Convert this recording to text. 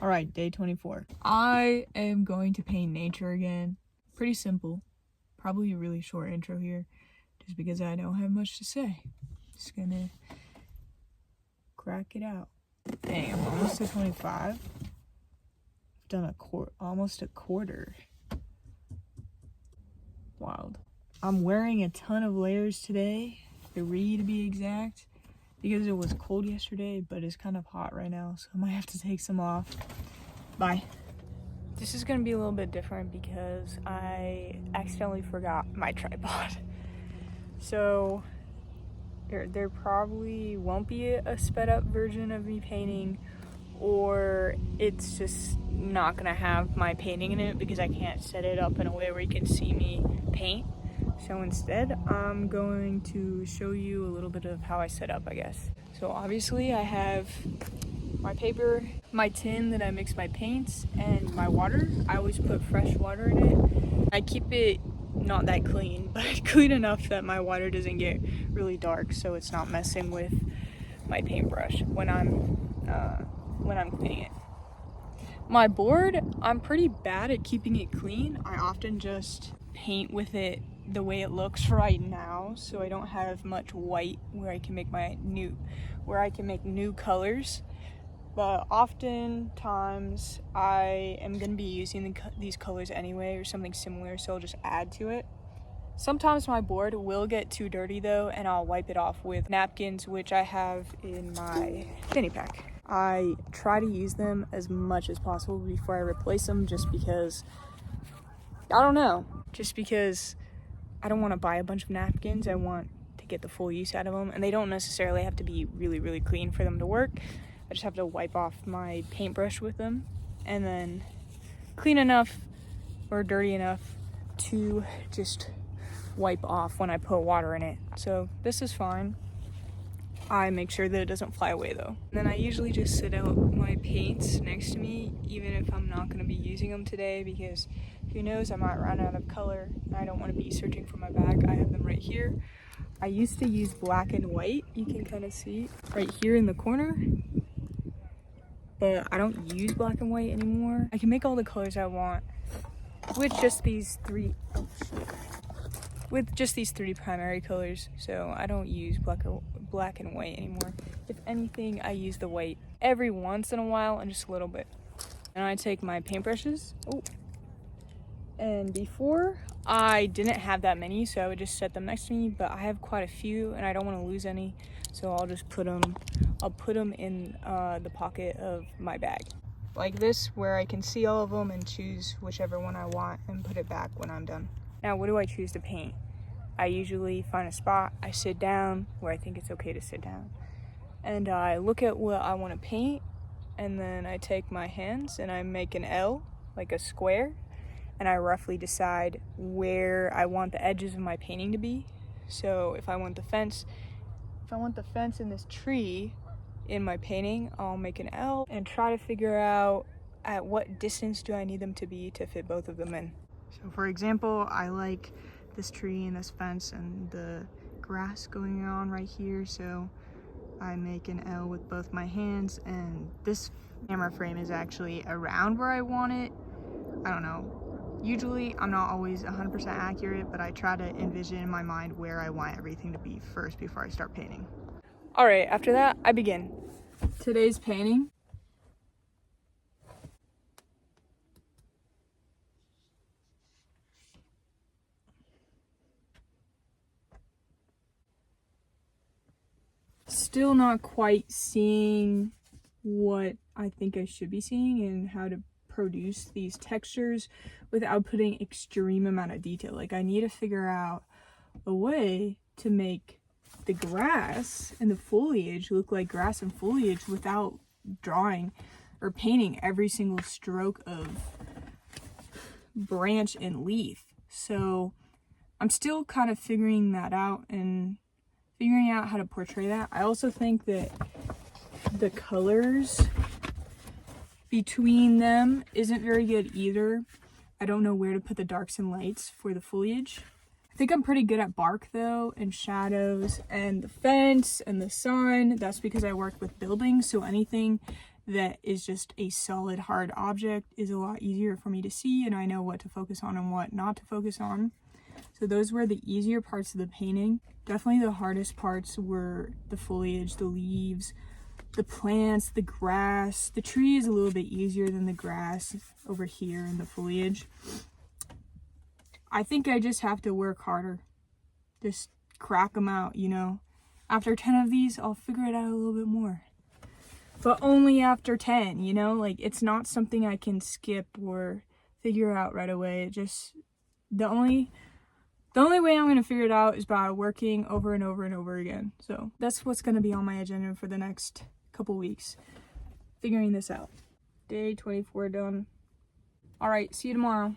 All right, day 24. I am going to paint nature again. Pretty simple. Probably a really short intro here, just because I don't have much to say. Just gonna crack it out. Dang, I'm almost at 25. I've done almost a quarter. Wild. I'm wearing a ton of layers today, 3 to be exact, because it was cold yesterday, but it's kind of hot right now, so I might have to take some off. Bye. This is gonna be a little bit different because I accidentally forgot my tripod. So there probably won't be a sped up version of me painting, or it's just not gonna have my painting in it because I can't set it up in a way where you can see me paint. So instead, I'm going to show you a little bit of how I set up, I guess. So obviously I have my paper, my tin that I mix my paints, and my water. I always put fresh water in it. I keep it not that clean, but clean enough that my water doesn't get really dark, so it's not messing with my paintbrush when I'm cleaning it. My board, I'm pretty bad at keeping it clean. I often just paint with it the way it looks right now, so I don't have much white where I can make new colors. But oftentimes I am going to be using these colors anyway or something similar, so I'll just add to it. Sometimes my board will get too dirty though, and I'll wipe it off with napkins, which I have in my fanny pack. I try to use them as much as possible before I replace them, just because I don't want to buy a bunch of napkins. I want to get the full use out of them, and they don't necessarily have to be really, really clean for them to work. I just have to wipe off my paintbrush with them, and then clean enough or dirty enough to just wipe off when I put water in it. So this is fine. I make sure that it doesn't fly away though. And then I usually just sit out my paints next to me, even if I'm not going to be using them today, because who knows, I might run out of color and I don't want to be searching for my bag. I have them right here. I used to use black and white, you can kind of see right here in the corner, but I don't use black and white anymore. I can make all the colors I want with just these three primary colors, so I don't use black and white anymore. If anything, I use the white every once in a while and just a little bit. And I take my paintbrushes, and before I didn't have that many, so I would just set them next to me, but I have quite a few and I don't want to lose any, so I'll put them in the pocket of my bag like this, where I can see all of them and choose whichever one I want and put it back when I'm done. Now, what do I choose to paint? I usually find a spot, I sit down where I think it's okay to sit down, and I look at what I want to paint, and then I take my hands and I make an L, like a square, and I roughly decide where I want the edges of my painting to be. So if I want the fence and this tree in my painting, I'll make an L and try to figure out at what distance do I need them to be to fit both of them in. So for example, I like this tree and this fence and the grass going on right here, so I make an L with both my hands, and this camera frame is actually around where I want it. I don't know. Usually I'm not always 100% accurate, but I try to envision in my mind where I want everything to be first before I start painting. All right, after that, I begin. Today's painting. Still not quite seeing what I think I should be seeing and how to produce these textures without putting extreme amount of detail. Like, I need to figure out a way to make the grass and the foliage look like grass and foliage without drawing or painting every single stroke of branch and leaf. So I'm still kind of figuring that out and figuring out how to portray that. I also think that the colors between them isn't very good either. I don't know where to put the darks and lights for the foliage. I think I'm pretty good at bark though, and shadows, and the fence and the sun. That's because I work with buildings, so anything that is just a solid hard object is a lot easier for me to see, and I know what to focus on and what not to focus on. So those were the easier parts of the painting. Definitely the hardest parts were the foliage, the leaves, the plants, the grass. The tree is a little bit easier than the grass over here in the foliage. I think I just have to work harder. Just crack them out, you know. After 10 of these, I'll figure it out a little bit more. But only after 10, you know? Like, it's not something I can skip or figure out right away. It just, the only way I'm going to figure it out is by working over and over and over again. So that's what's going to be on my agenda for the next couple weeks. Figuring this out. Day 24 done. All right, see you tomorrow.